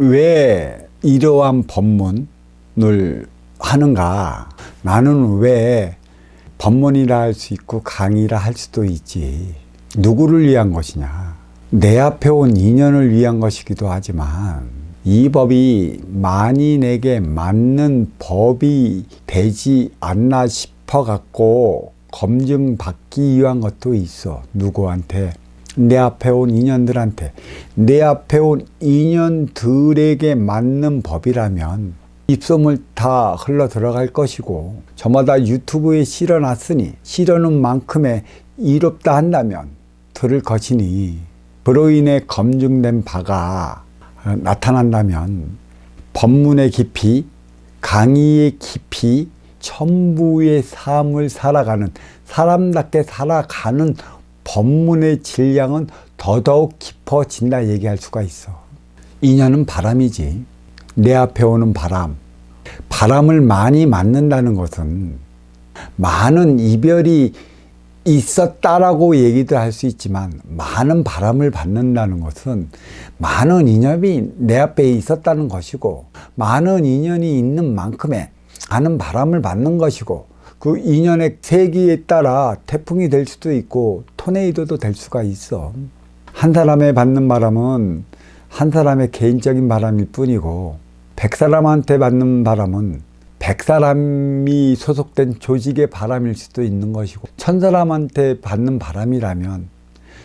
왜 이러한 법문을 하는가? 나는 왜 법문이라 할 수 있고 강의라 할 수도 있지. 누구를 위한 것이냐? 내 앞에 온 인연을 위한 것이기도 하지만 이 법이 만인에게 맞는 법이 되지 않나 싶어 갖고 검증받기 위한 것도 있어. 누구한테? 내 앞에 온 인연들한테. 내 앞에 온 인연들에게 맞는 법이라면 입소문 다 흘러 들어갈 것이고, 저마다 유튜브에 실어놨으니 실어놓은 만큼의 이롭다 한다면 들을 것이니, 그로 인해 검증된 바가 나타난다면 법문의 깊이, 강의의 깊이, 천부의 삶을 살아가는, 사람답게 살아가는 법문의 질량은 더더욱 깊어진다 얘기할 수가 있어. 인연은 바람이지. 내 앞에 오는 바람. 바람을 많이 맞는다는 것은 많은 이별이 있었다라고 얘기도 할 수 있지만, 많은 바람을 받는다는 것은 많은 인연이 내 앞에 있었다는 것이고, 많은 인연이 있는 만큼의 많은 바람을 받는 것이고, 그 인연의 세기에 따라 태풍이 될 수도 있고 토네이도도 될 수가 있어. 한 사람의 받는 바람은 한 사람의 개인적인 바람일 뿐이고, 100사람한테 받는 바람은 100사람이 소속된 조직의 바람일 수도 있는 것이고, 1000사람한테 받는 바람이라면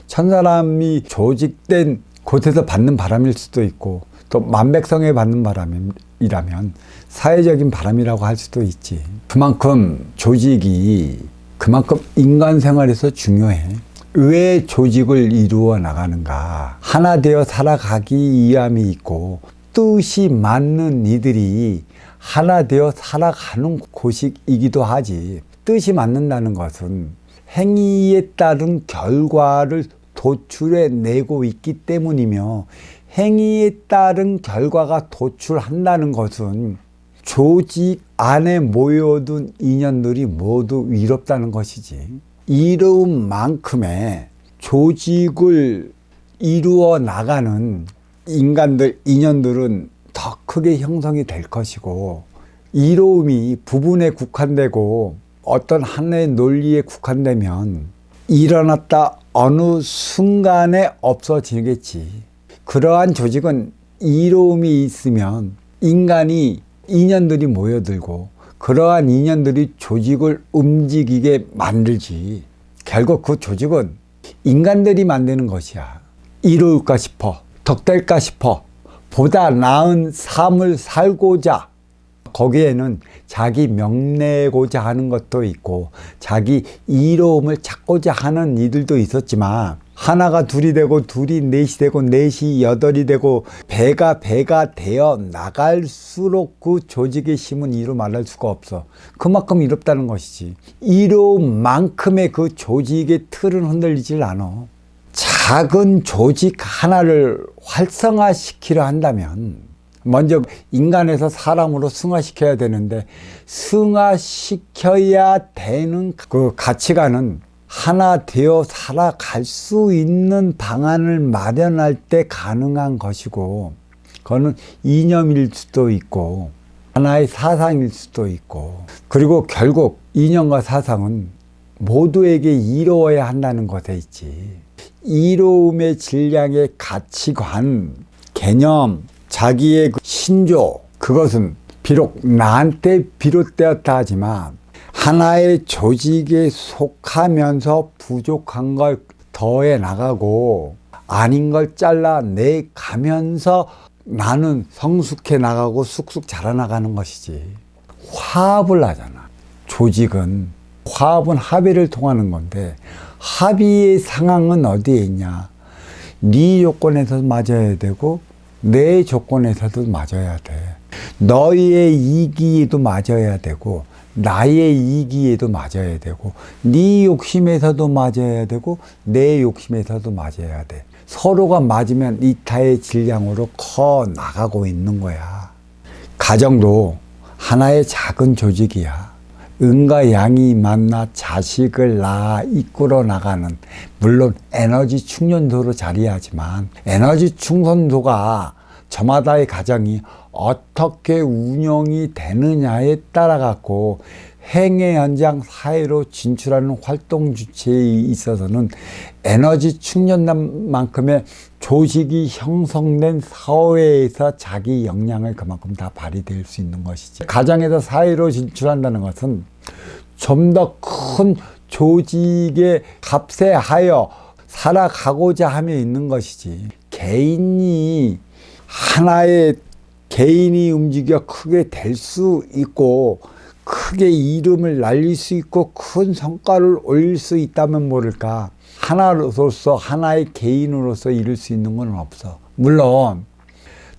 1000사람이 조직된 곳에서 받는 바람일 수도 있고, 또 만백성에 받는 바람이라면 사회적인 바람이라고 할 수도 있지. 그만큼 조직이, 그만큼 인간 생활에서 중요해. 왜 조직을 이루어 나가는가? 하나 되어 살아가기 위함이 있고, 뜻이 맞는 이들이 하나 되어 살아가는 곳이기도 하지. 뜻이 맞는다는 것은 행위에 따른 결과를 도출해 내고 있기 때문이며, 행위에 따른 결과가 도출한다는 것은 조직 안에 모여둔 인연들이 모두 이롭다는 것이지. 이로운 만큼의 조직을 이루어 나가는 인간들, 인연들은 더 크게 형성이 될 것이고, 이로움이 부분에 국한되고 어떤 하나의 논리에 국한되면 일어났다 어느 순간에 없어지겠지. 그러한 조직은 이로움이 있으면 인간이, 인연들이 모여들고 그러한 인연들이 조직을 움직이게 만들지. 결국 그 조직은 인간들이 만드는 것이야. 이로울까 싶어, 덕될까 싶어, 보다 나은 삶을 살고자, 거기에는 자기 명내고자 하는 것도 있고 자기 이로움을 찾고자 하는 이들도 있었지만, 하나가 둘이 되고 둘이 넷이 되고 넷이 여덟이 되고 배가 되어 나갈수록 그 조직의 힘은 이루 말할 수가 없어. 그만큼 이롭다는 것이지. 이로운 만큼의 그 조직의 틀은 흔들리질 않아. 작은 조직 하나를 활성화시키려 한다면 먼저 인간에서 사람으로 승화시켜야 되는데, 승화시켜야 되는 그 가치관은 하나 되어 살아갈 수 있는 방안을 마련할 때 가능한 것이고, 그거는 이념일 수도 있고 하나의 사상일 수도 있고, 그리고 결국 이념과 사상은 모두에게 이로워야 한다는 것에 있지. 이로움의 질량의 가치관, 개념, 자기의 그 신조, 그것은 비록 나한테 비롯되었다 하지만 하나의 조직에 속하면서 부족한 걸 더해 나가고 아닌 걸 잘라내 가면서 나는 성숙해 나가고 쑥쑥 자라나가는 것이지. 화합을 하잖아. 조직은, 화합은 합의를 통하는 건데, 합의의 상황은 어디에 있냐? 네 조건에서도 맞아야 되고 내 조건에서도 맞아야 돼. 너의 이기에도 맞아야 되고 나의 이기에도 맞아야 되고, 네 욕심에서도 맞아야 되고 내 욕심에서도 맞아야 돼. 서로가 맞으면 이타의 질량으로 커 나가고 있는 거야. 가정도 하나의 작은 조직이야. 은과 양이 만나 자식을 낳아 이끌어 나가는, 물론 에너지 충전소로 자리하지만 에너지 충전소가 저마다의 가정이 어떻게 운영이 되느냐에 따라 갖고 행의 현장 사회로 진출하는 활동 주체에 있어서는 에너지 충전만큼의 조직이 형성된 사회에서 자기 역량을 그만큼 다 발휘될 수 있는 것이지. 가정에서 사회로 진출한다는 것은 좀 더 큰 조직에 합세하여 살아가고자 함에 있는 것이지. 개인이 움직여 크게 될 수 있고 크게 이름을 날릴 수 있고 큰 성과를 올릴 수 있다면 모를까, 하나로서 하나의 개인으로서 이룰 수 있는 건 없어. 물론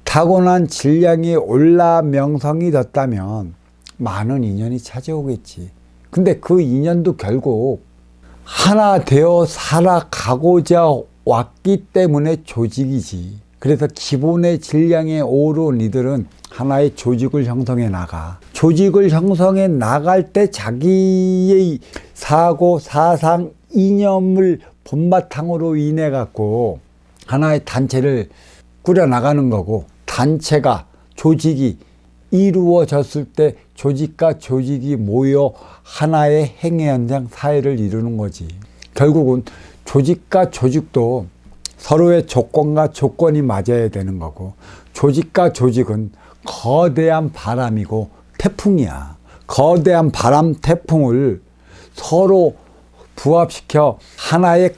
타고난 질량이 올라 명성이 졌다면 많은 인연이 찾아오겠지. 근데 그 인연도 결국 하나 되어 살아가고자 왔기 때문에 조직이지. 그래서 기본의 질량에 오른 이들은 하나의 조직을 형성해 나가. 조직을 형성해 나갈 때 자기의 사고, 사상, 이념을 본바탕으로 인해 갖고 하나의 단체를 꾸려 나가는 거고, 단체가, 조직이 이루어졌을 때 조직과 조직이 모여 하나의 행의 현장 사회를 이루는 거지. 결국은 조직과 조직도 서로의 조건과 조건이 맞아야 되는 거고, 조직과 조직은 거대한 바람이고 태풍이야. 거대한 바람, 태풍을 서로 부합시켜 하나의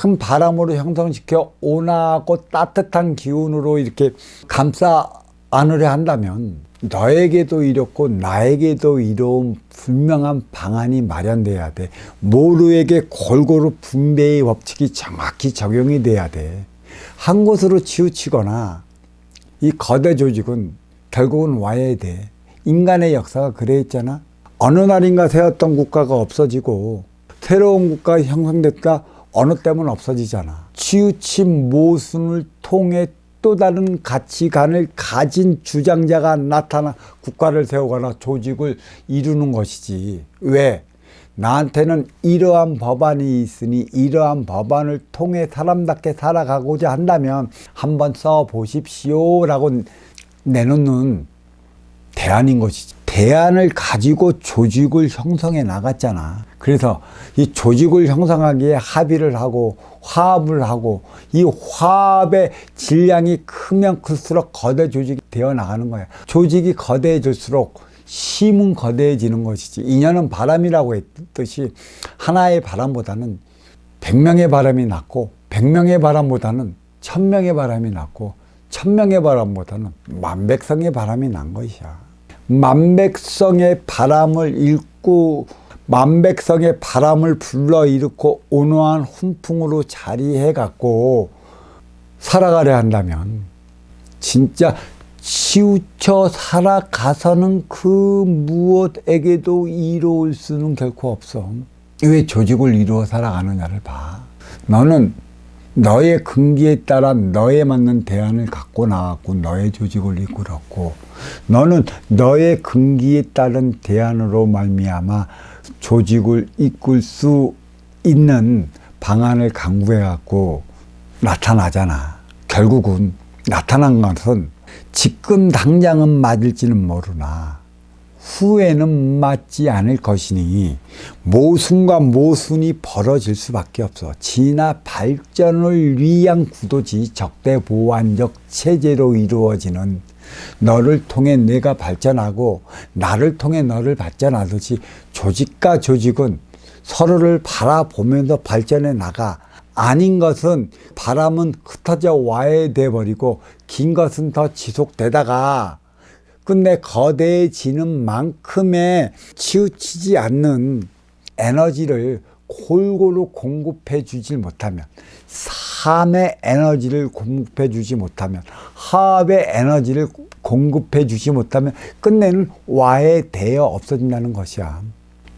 큰 바람으로 형성시켜 온화하고 따뜻한 기운으로 이렇게 감싸 안으려 한다면 너에게도 이롭고 나에게도 이로운 분명한 방안이 마련돼야 돼. 모두에게 골고루 분배의 법칙이 정확히 적용이 돼야 돼. 한 곳으로 치우치거나 이 거대 조직은 결국은 와야 돼. 인간의 역사가 그래했잖아. 어느 날인가 세웠던 국가가 없어지고 새로운 국가가 형성됐다 어느 때면 없어지잖아. 치우친 모순을 통해 또 다른 가치관을 가진 주장자가 나타나 국가를 세우거나 조직을 이루는 것이지. 왜? 나한테는 이러한 법안이 있으니 이러한 법안을 통해 사람답게 살아가고자 한다면 한번 써보십시오 라고 내놓는 대안인 것이지. 대안을 가지고 조직을 형성해 나갔잖아. 그래서 이 조직을 형성하기에 합의를 하고 화합을 하고, 이 화합의 질량이 크면 클수록 거대 조직이 되어 나가는 거야. 조직이 거대해질수록 힘은 거대해지는 것이지. 인연은 바람이라고 했듯이 하나의 바람보다는 100명의 바람이 낫고, 100명의 바람보다는 1000명의 바람이 낫고, 1000명의 바람보다는 만백성의 바람이 난 것이야. 만백성의 바람을 읽고 만백성의 바람을 불러일으켜 온화한 훈풍으로 자리해 갖고 살아가려 한다면 진짜 치우쳐 살아가서는 그 무엇에게도 이로울 수는 결코 없어. 왜 조직을 이루어 살아가느냐를 봐. 너는 너의 근기에 따라 너에 맞는 대안을 갖고 나왔고 너의 조직을 이끌었고, 너는 너의 근기에 따른 대안으로 말미암아 조직을 이끌 수 있는 방안을 강구해 갖고 나타나잖아. 결국은 나타난 것은 지금 당장은 맞을지는 모르나 후에는 맞지 않을 것이니 모순과 모순이 벌어질 수밖에 없어. 진화 발전을 위한 구도지 적대 보완적 체제로 이루어지는, 너를 통해 내가 발전하고 나를 통해 너를 발전하듯이 조직과 조직은 서로를 바라보면서 발전해 나가. 아닌 것은 바람은 흩어져 와야 돼버리고 긴 것은 더 지속되다가 끝내 거대해지는 만큼의 치우치지 않는 에너지를 골고루 공급해 주지 못하면, 삶의 에너지를 공급해 주지 못하면, 화합의 에너지를 공급해 주지 못하면 끝내는 와해되어 없어진다는 것이야.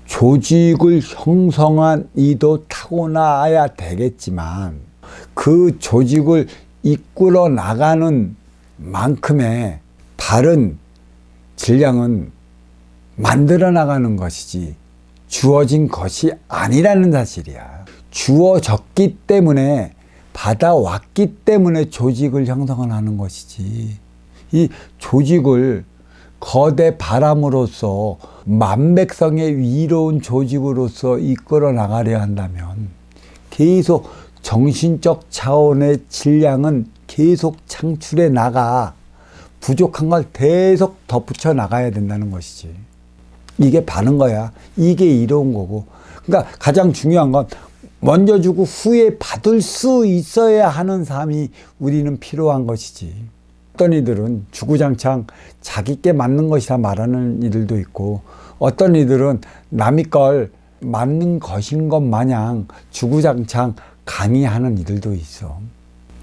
조직을 형성한 이도 타고나야 되겠지만 그 조직을 이끌어 나가는 만큼의 바른 질량은 만들어 나가는 것이지 주어진 것이 아니라는 사실이야. 주어졌기 때문에 받아왔기 때문에 조직을 형성을 하는 것이지, 이 조직을 거대 바람으로서 만백성의 위로운 조직으로서 이끌어 나가려 한다면 계속 정신적 차원의 질량은 계속 창출해 나가 부족한 걸 계속 덧붙여 나가야 된다는 것이지. 이게 바른 거야. 이게 이로운 거고. 그러니까 가장 중요한 건 먼저 주고 후에 받을 수 있어야 하는 삶이 우리는 필요한 것이지. 어떤 이들은 주구장창 자기께 맞는 것이라 말하는 이들도 있고, 어떤 이들은 남의 걸 맞는 것인 것 마냥 주구장창 강의하는 이들도 있어.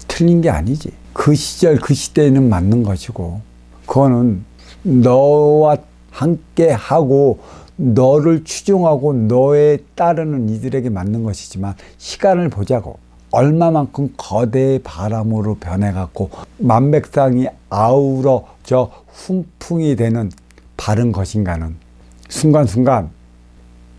틀린 게 아니지. 그 시절 그 시대에는 맞는 것이고, 그거는 너와 함께 하고 너를 추종하고 너에 따르는 이들에게 맞는 것이지만, 시간을 보자고. 얼마만큼 거대의 바람으로 변해갖고 만백성이 아우러져 훈풍이 되는 바른 것인가는 순간순간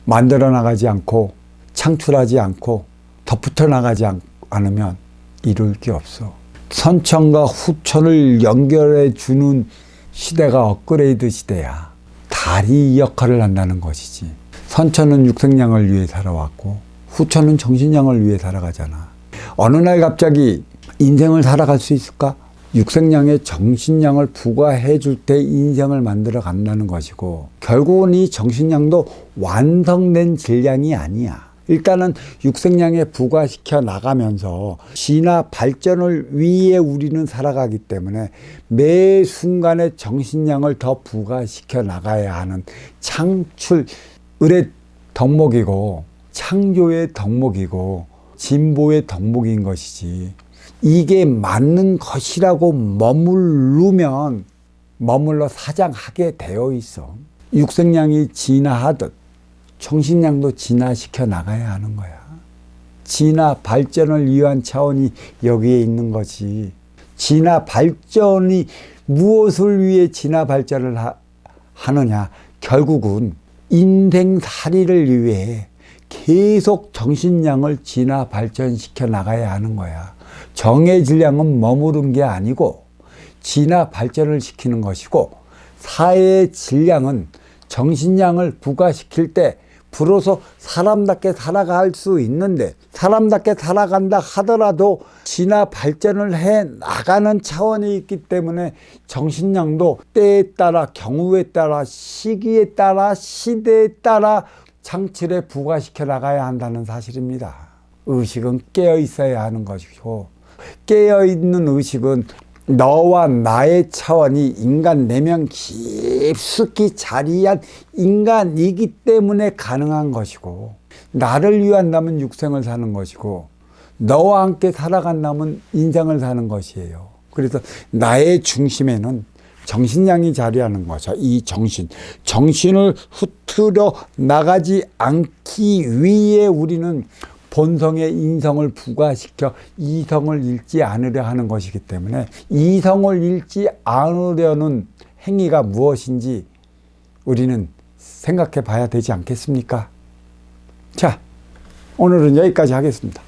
만들어 나가지 않고 창출하지 않고 덧붙여 나가지 않으면 이룰 게 없어. 선천과 후천을 연결해 주는 시대가 업그레이드 시대야. 다리 역할을 한다는 것이지. 선천은 육생량을 위해 살아왔고 후천은 정신량을 위해 살아가잖아. 어느 날 갑자기 인생을 살아갈 수 있을까? 육생량에 정신량을 부과해 줄 때 인생을 만들어 간다는 것이고, 결국은 이 정신량도 완성된 질량이 아니야. 일단은 육생량에 부과시켜 나가면서 진화 발전을 위해 우리는 살아가기 때문에 매 순간에 정신량을 더 부과시켜 나가야 하는 창출의 덕목이고 창조의 덕목이고 진보의 덕목인 것이지, 이게 맞는 것이라고 머물러 사장하게 되어 있어. 육생량이 진화하듯 정신량도 진화시켜 나가야 하는 거야. 진화 발전을 위한 차원이 여기에 있는 거지. 진화 발전이 무엇을 위해 진화 발전을 하느냐? 결국은 인생살이를 위해 계속 정신량을 진화 발전시켜 나가야 하는 거야. 정의 질량은 머무른 게 아니고 진화 발전을 시키는 것이고, 사회의 질량은 정신량을 부과시킬 때 비로소 사람답게 살아갈 수 있는데, 사람답게 살아간다 하더라도 진화 발전을 해 나가는 차원이 있기 때문에 정신량도 때에 따라, 경우에 따라, 시기에 따라, 시대에 따라 창출에 부과시켜 나가야 한다는 사실입니다. 의식은 깨어 있어야 하는 것이고, 깨어 있는 의식은 너와 나의 차원이 인간 내면 깊숙이 자리한 인간이기 때문에 가능한 것이고, 나를 위한다면 육생을 사는 것이고, 너와 함께 살아간다면 인생을 사는 것이에요. 그래서 나의 중심에는 정신량이 자리하는 거죠. 이 정신을 흐트러 나가지 않기 위해 우리는 본성의 인성을 부과시켜 이성을 잃지 않으려 하는 것이기 때문에, 이성을 잃지 않으려는 행위가 무엇인지 우리는 생각해 봐야 되지 않겠습니까? 자, 오늘은 여기까지 하겠습니다.